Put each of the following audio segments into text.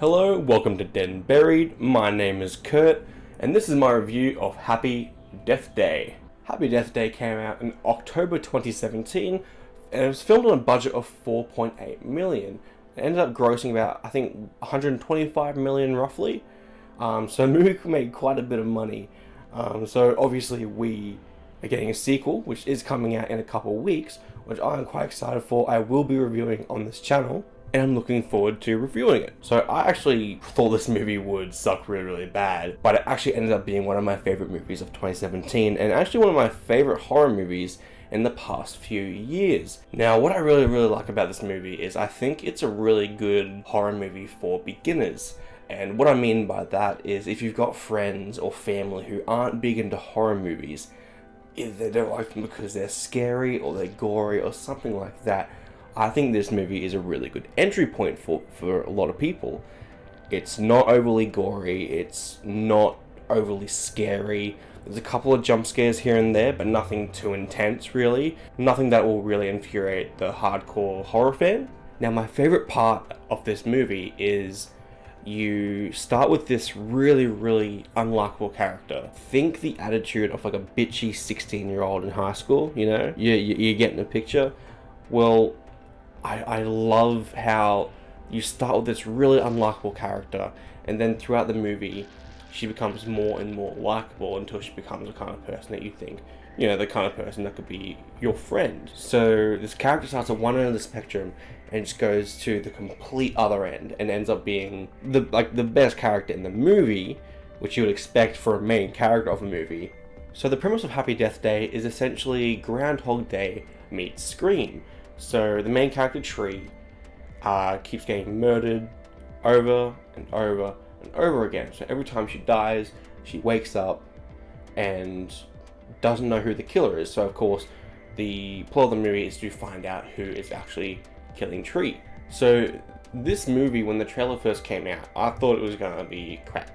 Hello, welcome to Dead and Buried. My name is Kurt, and this is my review of Happy Death Day. Happy Death Day came out in October 2017, and it was filmed on a budget of 4.8 million. It ended up grossing about, I think, 125 million roughly. So the movie made quite a bit of money. So obviously we are getting a sequel, which is coming out in a couple of weeks, which I'm quite excited for. I will be reviewing on this channel, and I'm looking forward to reviewing it. So I actually thought this movie would suck really bad, but it actually ended up being one of my favorite movies of 2017, and actually one of my favorite horror movies in the past few years. Now, what I really like about this movie is I think it's a really good horror movie for beginners. And what I mean by that is if you've got friends or family who aren't big into horror movies, either they don't like them because they're scary or they're gory or something like that, I think this movie is a really good entry point for a lot of people. It's not overly gory, it's not overly scary. There's a couple of jump scares here and there, but nothing too intense really. Nothing that will really infuriate the hardcore horror fan. Now, my favorite part of this movie is you start with this really unlikable character. Think the attitude of like a bitchy 16-year-old in high school, you know? You're getting the picture. Well, I love how you start with this really unlikable character, and then throughout the movie she becomes more and more likable until she becomes the kind of person that you think, you know, the kind of person that could be your friend. So this character starts at one end of the spectrum and just goes to the complete other end and ends up being the best character in the movie, which you would expect for a main character of a movie. So the premise of Happy Death Day is essentially Groundhog Day meets Scream. So the main character, Tree, keeps getting murdered over and over again. So every time she dies, she wakes up and doesn't know who the killer is. So of course, the plot of the movie is to find out who is actually killing Tree. So this movie, when the trailer first came out, I thought it was going to be crap.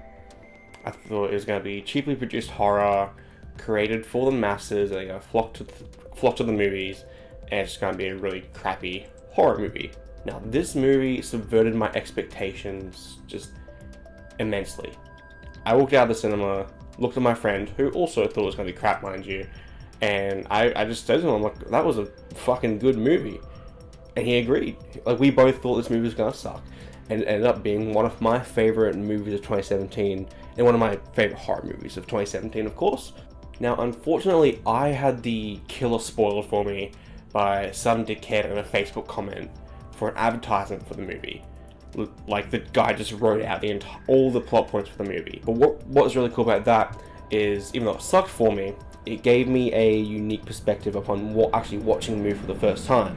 I thought it was going to be cheaply produced horror, created for the masses, and they're going to flock to the movies, and it's going to be a really crappy horror movie. Now, this movie subverted my expectations just immensely. I walked out of the cinema, looked at my friend, who also thought it was going to be crap, mind you, and I just said to him, I'm like, that was a fucking good movie. And he agreed. Like, we both thought this movie was going to suck, and it ended up being one of my favorite movies of 2017, and one of my favorite horror movies of 2017, of course. Now, unfortunately, I had the killer spoiled for me by some dickhead in a Facebook comment for an advertisement for the movie. Like, the guy just wrote out all the plot points for the movie. But what was really cool about that is, even though it sucked for me, it gave me a unique perspective upon actually watching the movie for the first time.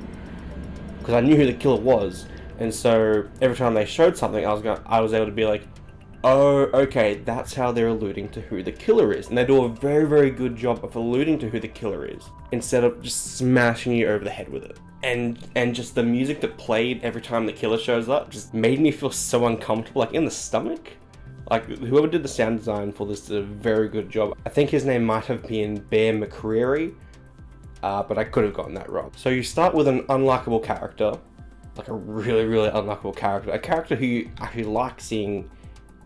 Because I knew who the killer was, and so every time they showed something, I was able to be like, oh, okay, that's how they're alluding to who the killer is. And they do a very good job of alluding to who the killer is, instead of just smashing you over the head with it. And just the music that played every time the killer shows up just made me feel so uncomfortable, like in the stomach. Like, whoever did the sound design for this did a very good job. I think his name might have been Bear McCreary, but I could have gotten that wrong. So you start with an unlikable character, like a really unlikable character, a character who you actually like seeing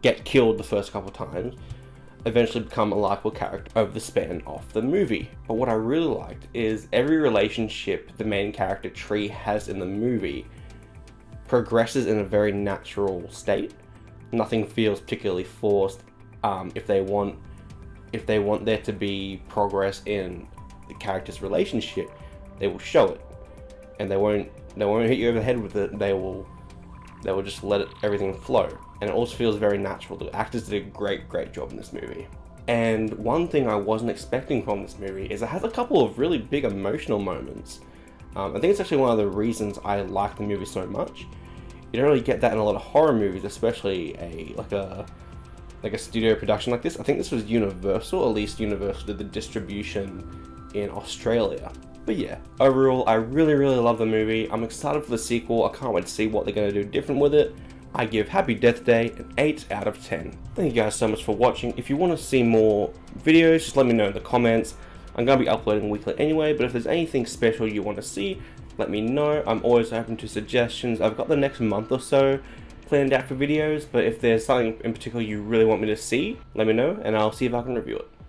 get killed the first couple times, eventually become a likable character over the span of the movie. But what I really liked is every relationship the main character Tree has in the movie progresses in a very natural state. Nothing feels particularly forced. If they want there to be progress in the character's relationship, they will show it, and they won't hit you over the head with it. They will just let everything flow. And it also feels very natural. The actors did a great job in this movie. And one thing I wasn't expecting from this movie is it has a couple of really big emotional moments. I think it's actually one of the reasons I like the movie so much. You don't really get that in a lot of horror movies, especially a studio production like this. I think this was Universal, at least Universal did the distribution in Australia. But yeah, overall, I really love the movie. I'm excited for the sequel. I can't wait to see what they're going to do different with it. I give Happy Death Day an 8 out of 10. Thank you guys so much for watching. If you want to see more videos, just let me know in the comments. I'm going to be uploading weekly anyway, but if there's anything special you want to see, let me know. I'm always open to suggestions. I've got the next month or so planned out for videos, but if there's something in particular you really want me to see, let me know and I'll see if I can review it.